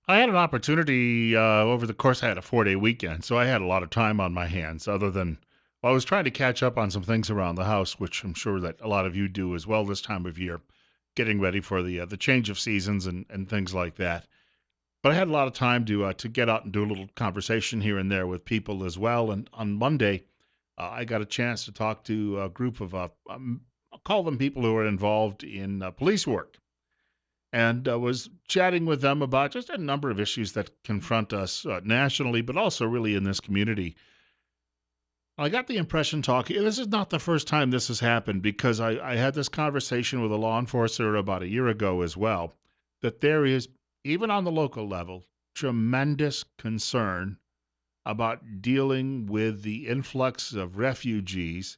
I had an opportunity over the course. I had a 4-day weekend, so I had a lot of time on my hands. Other than, well, I was trying to catch up on some things around the house, which I'm sure that a lot of you do as well this time of year, getting ready for the change of seasons and things like that. But I had a lot of time to get out and do a little conversation here and there with people as well. And on Monday, I got a chance to talk to a group of I'll call them people who are involved in police work and was chatting with them about just a number of issues that confront us nationally, but also really in this community. I got the impression talking, this is not the first time this has happened because I had this conversation with a law enforcer about a year ago as well, that there is, even on the local level, tremendous concern about dealing with the influx of refugees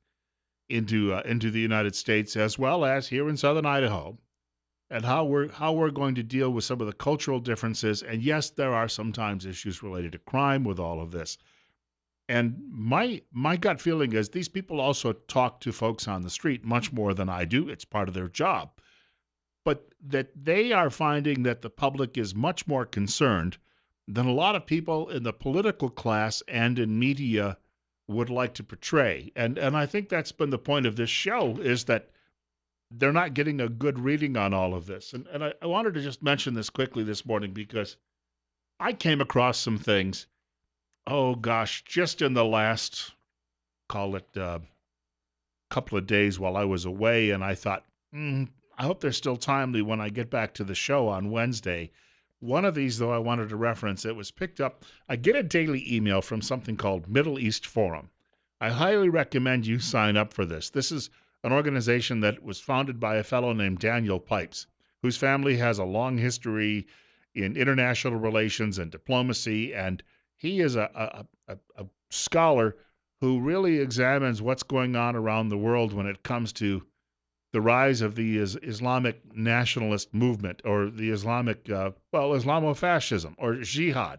into the United States as well as here in southern Idaho and how we're going to deal with some of the cultural differences. And yes, there are sometimes issues related to crime with all of this. And my gut feeling is these people also talk to folks on the street much more than I do. It's part of their job. But that they are finding that the public is much more concerned than a lot of people in the political class and in media would like to portray. And I think that's been the point of this show is that they're not getting a good reading on all of this. And I wanted to just mention this quickly this morning because I came across some things, oh gosh, just in the last, call it couple of days while I was away. And I thought, I hope they're still timely when I get back to the show on Wednesday. One of these, though, I wanted to reference. It was picked up. I get a daily email from something called Middle East Forum. I highly recommend you sign up for this. This is an organization that was founded by a fellow named Daniel Pipes, whose family has a long history in international relations and diplomacy, and he is a scholar who really examines what's going on around the world when it comes to the rise of the Islamic nationalist movement or the Islamic, Islamofascism or jihad.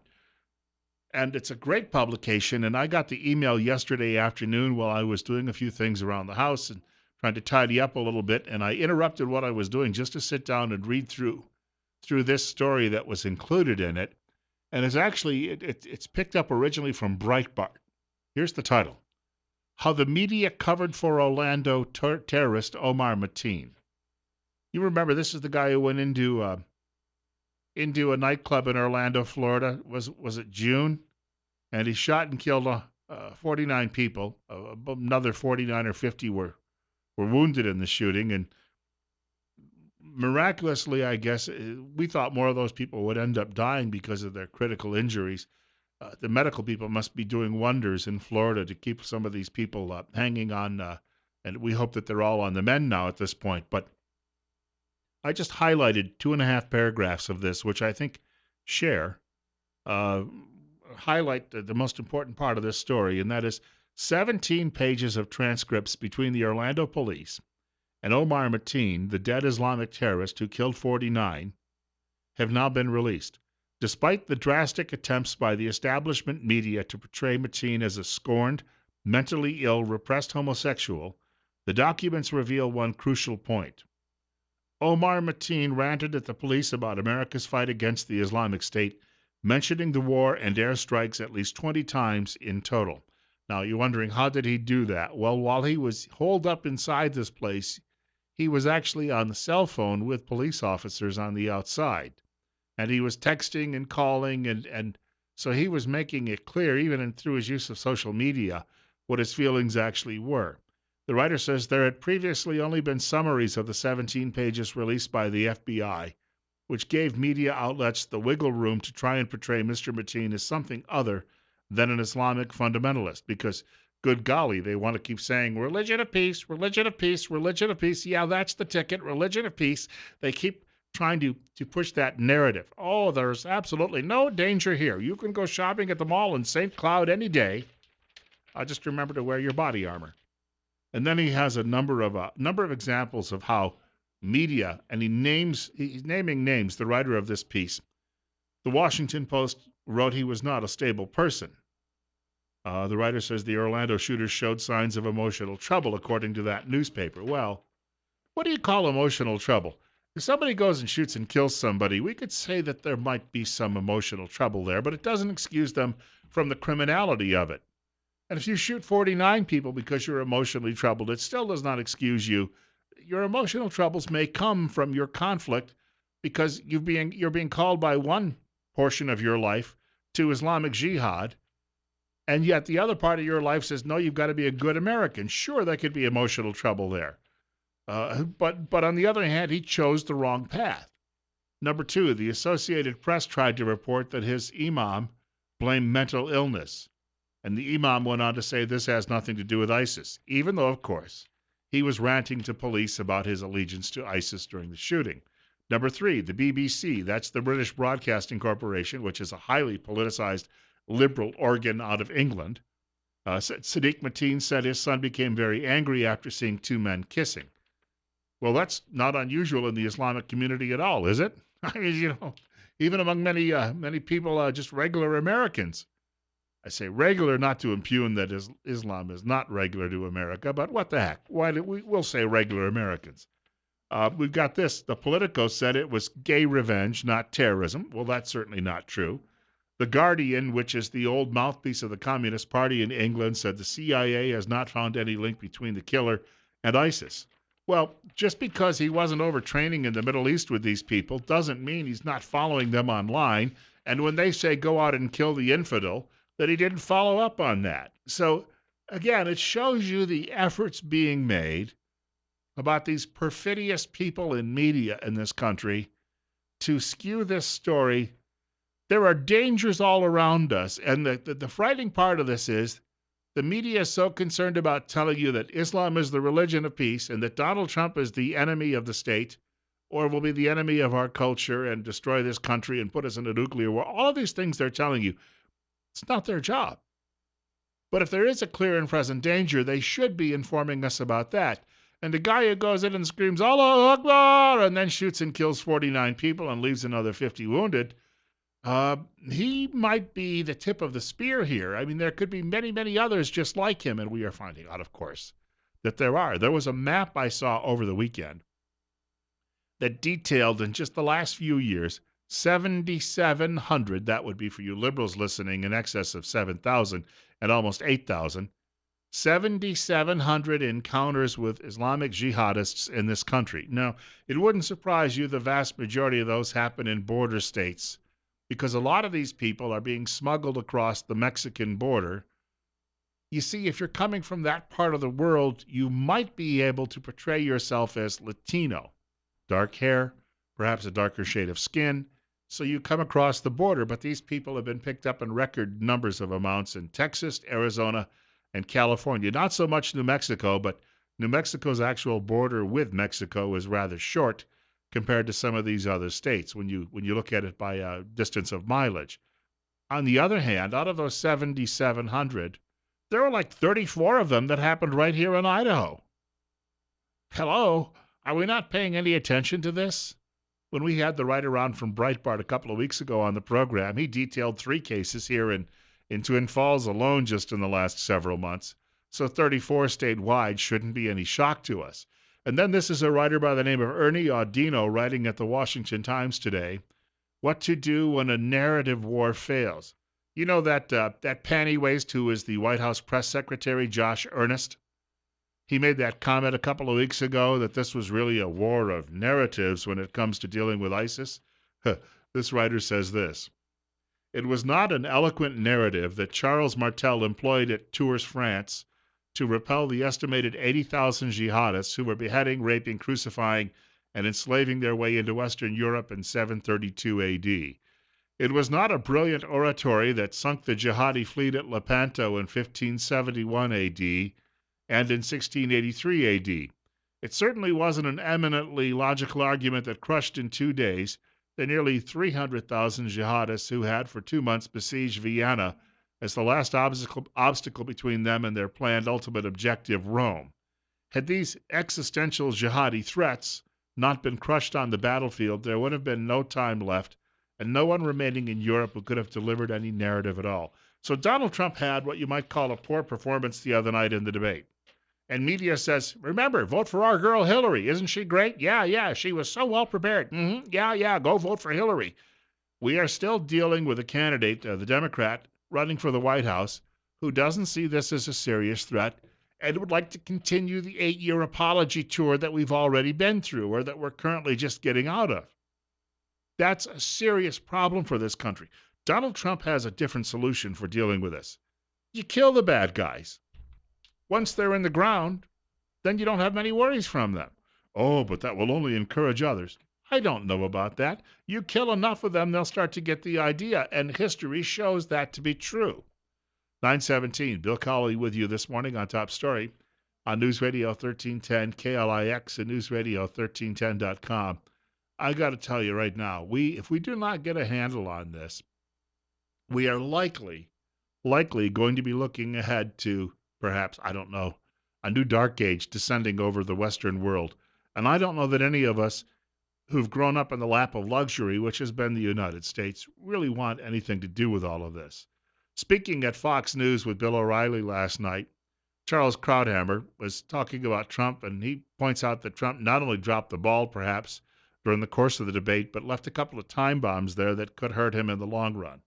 And it's a great publication. And I got the email yesterday afternoon while I was doing a few things around the house and trying to tidy up a little bit. And I interrupted what I was doing just to sit down and read through this story that was included in it. And it's actually it's picked up originally from Breitbart. Here's the title: How the Media Covered for Orlando Terrorist Omar Mateen. You remember this is the guy who went into a nightclub in Orlando, Florida. Was it June? And he shot and killed 49 people. Another 49 or 50 were wounded in the shooting. And miraculously, I guess, we thought more of those people would end up dying because of their critical injuries. The medical people must be doing wonders in Florida to keep some of these people hanging on, and we hope that they're all on the mend now at this point. But I just highlighted 2.5 paragraphs of this, which I think share, uh, highlight the most important part of this story, and that is 17 pages of transcripts between the Orlando police and Omar Mateen, the dead Islamic terrorist who killed 49, have now been released. Despite the drastic attempts by the establishment media to portray Mateen as a scorned, mentally ill, repressed homosexual, the documents reveal one crucial point. Omar Mateen ranted at the police about America's fight against the Islamic State, mentioning the war and airstrikes at least 20 times in total. Now, you're wondering, how did he do that? Well, while he was holed up inside this place, he was actually on the cell phone with police officers on the outside. And he was texting and calling, and so he was making it clear, even through his use of social media, what his feelings actually were. The writer says there had previously only been summaries of the 17 pages released by the FBI, which gave media outlets the wiggle room to try and portray Mr. Mateen as something other than an Islamic fundamentalist, because, good golly, they want to keep saying religion of peace, religion of peace, religion of peace. Yeah, that's the ticket, religion of peace. They keep trying to push that narrative. Oh, there's absolutely no danger here. You can go shopping at the mall in St. Cloud any day. Just remember to wear your body armor. And then he has a number of examples of how media, and he's naming names. The writer of this piece, the Washington Post, wrote he was not a stable person. The writer says the Orlando shooter showed signs of emotional trouble, according to that newspaper. Well, what do you call emotional trouble? If somebody goes and shoots and kills somebody, we could say that there might be some emotional trouble there, but it doesn't excuse them from the criminality of it. And if you shoot 49 people because you're emotionally troubled, it still does not excuse you. Your emotional troubles may come from your conflict because you're being called by one portion of your life to Islamic jihad, and yet the other part of your life says, no, you've got to be a good American. Sure, there could be emotional trouble there. But on the other hand, he chose the wrong path. Number two, the Associated Press tried to report that his imam blamed mental illness. And the imam went on to say this has nothing to do with ISIS, even though, of course, he was ranting to police about his allegiance to ISIS during the shooting. Number three, the BBC, that's the British Broadcasting Corporation, which is a highly politicized liberal organ out of England. Sadiq Mateen said his son became very angry after seeing two men kissing. Well, that's not unusual in the Islamic community at all, is it? I mean, even among many people, just regular Americans. I say regular not to impugn that Islam is not regular to America, but what the heck? We'll say regular Americans. We've got this. The Politico said it was gay revenge, not terrorism. Well, that's certainly not true. The Guardian, which is the old mouthpiece of the Communist Party in England, said the CIA has not found any link between the killer and ISIS. Well, just because he wasn't overtraining in the Middle East with these people doesn't mean he's not following them online. And when they say go out and kill the infidel, that he didn't follow up on that. So, again, it shows you the efforts being made about these perfidious people in media in this country to skew this story. There are dangers all around us. And the frightening part of this is the media is so concerned about telling you that Islam is the religion of peace and that Donald Trump is the enemy of the state or will be the enemy of our culture and destroy this country and put us in a nuclear war. All of these things they're telling you, it's not their job. But if there is a clear and present danger, they should be informing us about that. And the guy who goes in and screams, Allah Akbar, and then shoots and kills 49 people and leaves another 50 wounded, he might be the tip of the spear here. I mean, there could be many, many others just like him, and we are finding out, of course, that there are. There was a map I saw over the weekend that detailed in just the last few years 7,700, that would be for you liberals listening, in excess of 7,000 and almost 8,000, 7,700 encounters with Islamic jihadists in this country. Now, it wouldn't surprise you the vast majority of those happen in border states because a lot of these people are being smuggled across the Mexican border. You see, if you're coming from that part of the world, you might be able to portray yourself as Latino. Dark hair, perhaps a darker shade of skin. So you come across the border, but these people have been picked up in record numbers of amounts in Texas, Arizona, and California. Not so much New Mexico, but New Mexico's actual border with Mexico is rather short compared to some of these other states when you look at it by distance of mileage. On the other hand, out of those 7,700, there were like 34 of them that happened right here in Idaho. Hello? Are we not paying any attention to this? When we had the writer on from Breitbart a couple of weeks ago on the program, he detailed 3 cases here in Twin Falls alone just in the last several months. So 34 statewide shouldn't be any shock to us. And then this is a writer by the name of Ernie Audino writing at the Washington Times today. What to do when a narrative war fails. You know that panty waist who is the White House press secretary, Josh Earnest? He made that comment a couple of weeks ago that this was really a war of narratives when it comes to dealing with ISIS. This writer says this. It was not an eloquent narrative that Charles Martel employed at Tours, France, to repel the estimated 80,000 jihadists who were beheading, raping, crucifying, and enslaving their way into Western Europe in 732 AD. It was not a brilliant oratory that sunk the jihadi fleet at Lepanto in 1571 AD and in 1683 AD. It certainly wasn't an eminently logical argument that crushed in 2 days the nearly 300,000 jihadists who had for 2 months besieged Vienna as the last obstacle between them and their planned ultimate objective, Rome. Had these existential jihadi threats not been crushed on the battlefield, there would have been no time left and no one remaining in Europe who could have delivered any narrative at all. So Donald Trump had what you might call a poor performance the other night in the debate. And media says, remember, vote for our girl Hillary. Isn't she great? Yeah, she was so well prepared. Yeah, go vote for Hillary. We are still dealing with a candidate, the Democrat, running for the White House, who doesn't see this as a serious threat and would like to continue the 8-year apology tour that we've already been through or that we're currently just getting out of. That's a serious problem for this country. Donald Trump has a different solution for dealing with this. You kill the bad guys. Once they're in the ground, then you don't have many worries from them. Oh, but that will only encourage others. I don't know about that. You kill enough of them, they'll start to get the idea, and history shows that to be true. 917, Bill Colley with you this morning on Top Story on News Radio 1310, KLIX, and newsradio1310.com. I got to tell you right now, if we do not get a handle on this, we are likely going to be looking ahead to perhaps, I don't know, a new dark age descending over the Western world. And I don't know that any of us who've grown up in the lap of luxury, which has been the United States, really want anything to do with all of this. Speaking at Fox News with Bill O'Reilly last night, Charles Krauthammer was talking about Trump, and he points out that Trump not only dropped the ball, perhaps, during the course of the debate, but left a couple of time bombs there that could hurt him in the long run.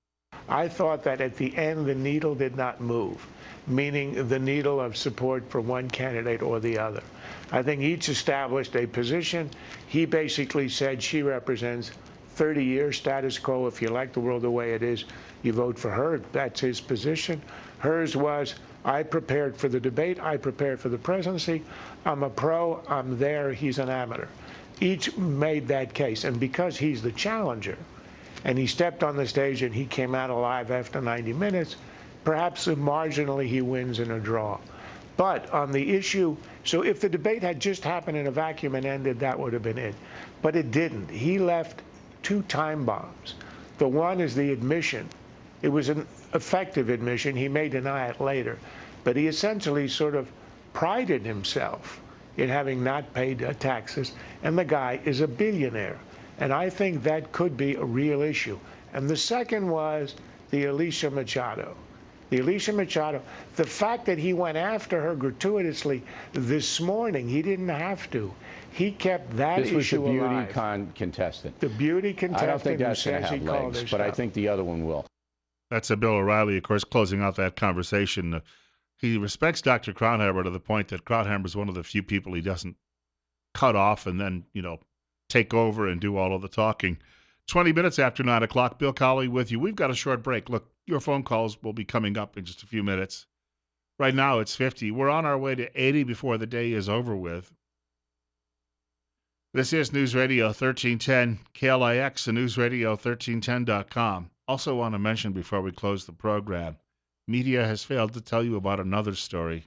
I thought that at the end the needle did not move, meaning the needle of support for one candidate or the other. I think each established a position. He basically said she represents 30 years status quo. If you like the world the way it is, you vote for her. That's his position. Hers was, I prepared for the debate. I prepared for the presidency. I'm a pro. I'm there. He's an amateur. Each made that case. And because he's the challenger, and he stepped on the stage and he came out alive after 90 minutes, perhaps marginally he wins in a draw. But on the issue, so if the debate had just happened in a vacuum and ended, that would have been it. But it didn't. He left 2 time bombs. The one is the admission. It was an effective admission. He may deny it later. But he essentially sort of prided himself in having not paid taxes. And the guy is a billionaire. And I think that could be a real issue. And the second was the Alicia Machado. The fact that he went after her gratuitously this morning, he didn't have to. He kept that issue alive. This was the beauty contestant. The beauty contestant. I don't think that's going to have legs, but I think the other one will. That's Bill O'Reilly, of course, closing out that conversation. He respects Dr. Krauthammer to the point that Krauthammer is one of the few people he doesn't cut off and then, take over and do all of the talking. 20 minutes after 9 o'clock, Bill Colley with you. We've got a short break. Look, your phone calls will be coming up in just a few minutes. Right now, it's 50. We're on our way to 80 before the day is over with. This is News Radio 1310, KLIX, and newsradio1310.com. Also want to mention before we close the program, media has failed to tell you about another story.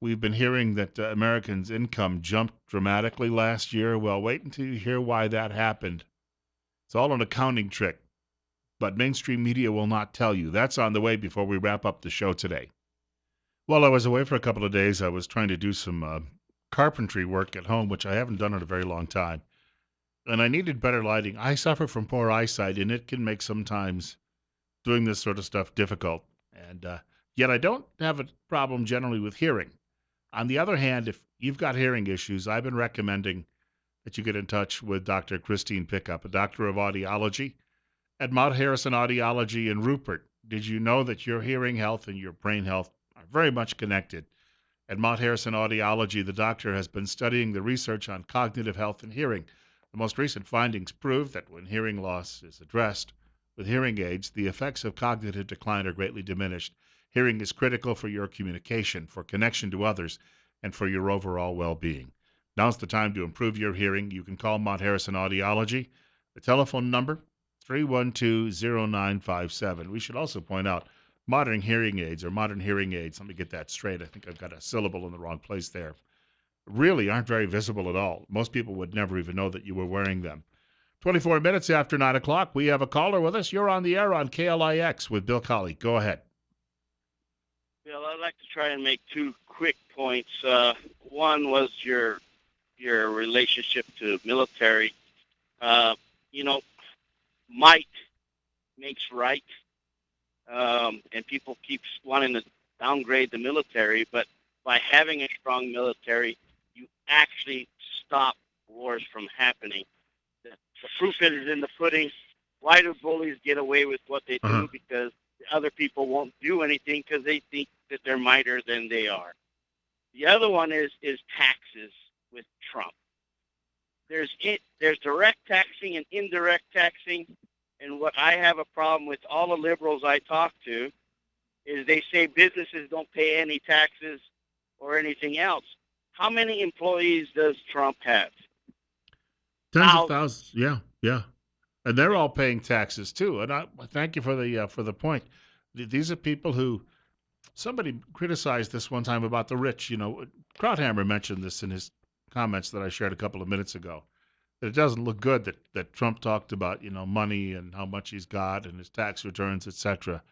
We've been hearing that Americans' income jumped dramatically last year. Well, wait until you hear why that happened. It's all an accounting trick, but mainstream media will not tell you. That's on the way before we wrap up the show today. While I was away for a couple of days, I was trying to do some carpentry work at home, which I haven't done in a very long time. And I needed better lighting. I suffer from poor eyesight, and it can make sometimes doing this sort of stuff difficult. And yet I don't have a problem generally with hearing. On the other hand, if you've got hearing issues, I've been recommending that you get in touch with Dr. Christine Pickup, a doctor of audiology at Mount Harrison Audiology in Rupert. Did you know that your hearing health and your brain health are very much connected? At Mount Harrison Audiology, the doctor has been studying the research on cognitive health and hearing. The most recent findings prove that when hearing loss is addressed with hearing aids, the effects of cognitive decline are greatly diminished. Hearing is critical for your communication, for connection to others, and for your overall well-being. Now's the time to improve your hearing. You can call Mount Harrison Audiology. The telephone number, 312-0957. We should also point out modern hearing aids, let me get that straight. I think I've got a syllable in the wrong place there, really aren't very visible at all. Most people would never even know that you were wearing them. 24 minutes after 9 o'clock, we have a caller with us. You're on the air on KLIX with Bill Colley. Go ahead. Bill, I'd like to try and make 2 quick points. One was your relationship to military. Might makes right, and people keep wanting to downgrade the military, but by having a strong military, you actually stop wars from happening. The proof is in the pudding. Why do bullies get away with what they do? Because the other people won't do anything because they think that they're mightier than they are. The other one is taxes with Trump. There's direct taxing and indirect taxing, and what I have a problem with all the liberals I talk to is they say businesses don't pay any taxes or anything else. How many employees does Trump have? Tens of thousands. Yeah. And they're all paying taxes too. And I thank you for the point. These are people who somebody criticized this one time about the rich. Krauthammer mentioned this in his comments that I shared a couple of minutes ago. That it doesn't look good that Trump talked about money and how much he's got and his tax returns, etc.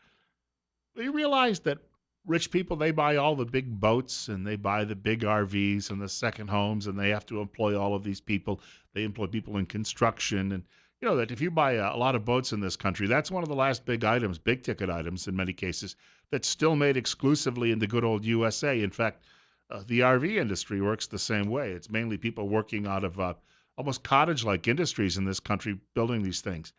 You realize that rich people, they buy all the big boats and they buy the big RVs and the second homes, and they have to employ all of these people. They employ people in construction. And that if you buy a lot of boats in this country, that's one of the last big items, big ticket items in many cases, that's still made exclusively in the good old USA. In fact, the RV industry works the same way. It's mainly people working out of almost cottage-like industries in this country building these things.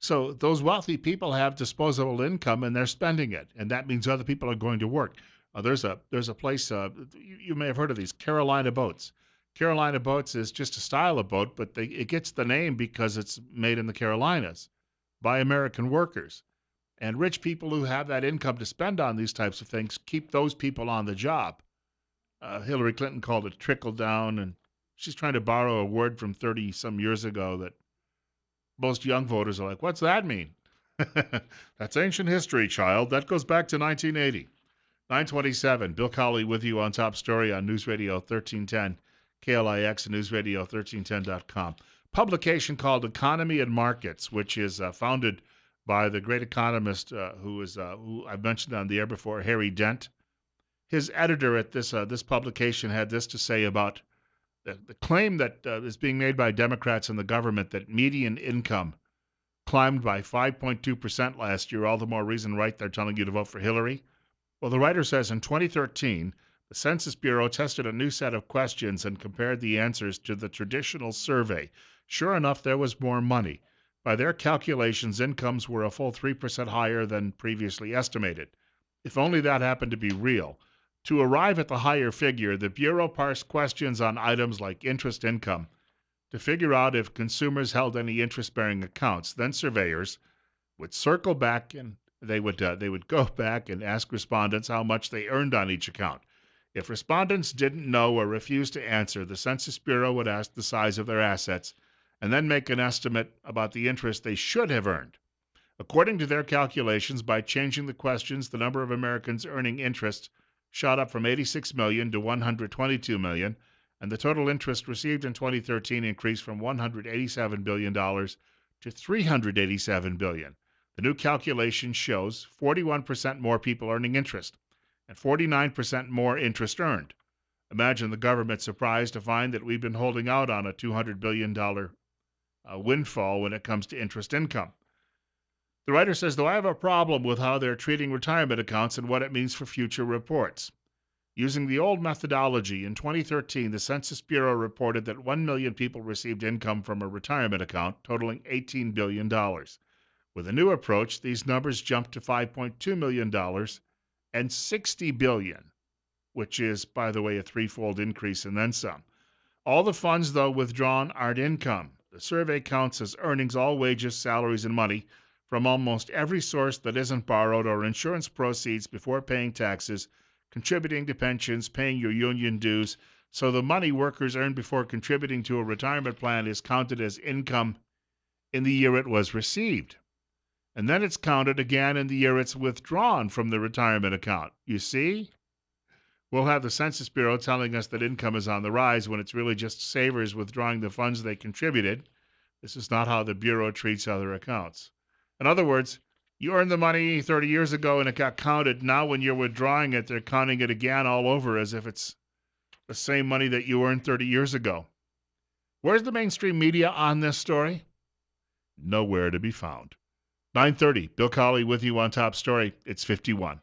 So those wealthy people have disposable income and they're spending it, and that means other people are going to work. There's a place you may have heard of these Carolina boats. Carolina boats is just a style of boat, but it gets the name because it's made in the Carolinas by American workers. And rich people who have that income to spend on these types of things keep those people on the job. Hillary Clinton called it trickle down, and she's trying to borrow a word from 30 some years ago that most young voters are like, what's that mean? That's ancient history, child. That goes back to 1980. 927, Bill Colley with you on Top Story on News Radio 1310, KLIX and News Radio 1310.com. Publication called Economy and Markets, which is founded by the great economist who I've mentioned on the air before, Harry Dent. His editor at this publication had this to say about the claim that is being made by Democrats and the government that median income climbed by 5.2% last year. All the more reason, right, they're telling you to vote for Hillary. Well, the writer says in 2013, the Census Bureau tested a new set of questions and compared the answers to the traditional survey. Sure enough, there was more money. By their calculations, incomes were a full 3% higher than previously estimated. If only that happened to be real. To arrive at the higher figure, the Bureau parsed questions on items like interest income to figure out if consumers held any interest-bearing accounts. Then surveyors would circle back and they would go back and ask respondents how much they earned on each account. If respondents didn't know or refused to answer, the Census Bureau would ask the size of their assets and then make an estimate about the interest they should have earned. According to their calculations, by changing the questions, the number of Americans earning interest shot up from 86 million to 122 million, and the total interest received in 2013 increased from $187 billion to $387 billion. The new calculation shows 41% more people earning interest and 49% more interest earned. Imagine the government surprised to find that we've been holding out on a $200 billion windfall when it comes to interest income. The writer says, though I have a problem with how they're treating retirement accounts and what it means for future reports. Using the old methodology, in 2013, the Census Bureau reported that 1 million people received income from a retirement account, totaling $18 billion. With a new approach, these numbers jumped to $5.2 million and $60 billion, which is, by the way, a threefold increase and then some. All the funds, though, withdrawn aren't income. The survey counts as earnings all wages, salaries, and money from almost every source that isn't borrowed or insurance proceeds before paying taxes, contributing to pensions, paying your union dues. So the money workers earned before contributing to a retirement plan is counted as income in the year it was received. And then it's counted again in the year it's withdrawn from the retirement account. You see? We'll have the Census Bureau telling us that income is on the rise when it's really just savers withdrawing the funds they contributed. This is not how the Bureau treats other accounts. In other words, you earned the money 30 years ago and it got counted. Now when you're withdrawing it, they're counting it again all over as if it's the same money that you earned 30 years ago. Where's the mainstream media on this story? Nowhere to be found. 9:30, Bill Colley with you on Top Story. It's 51.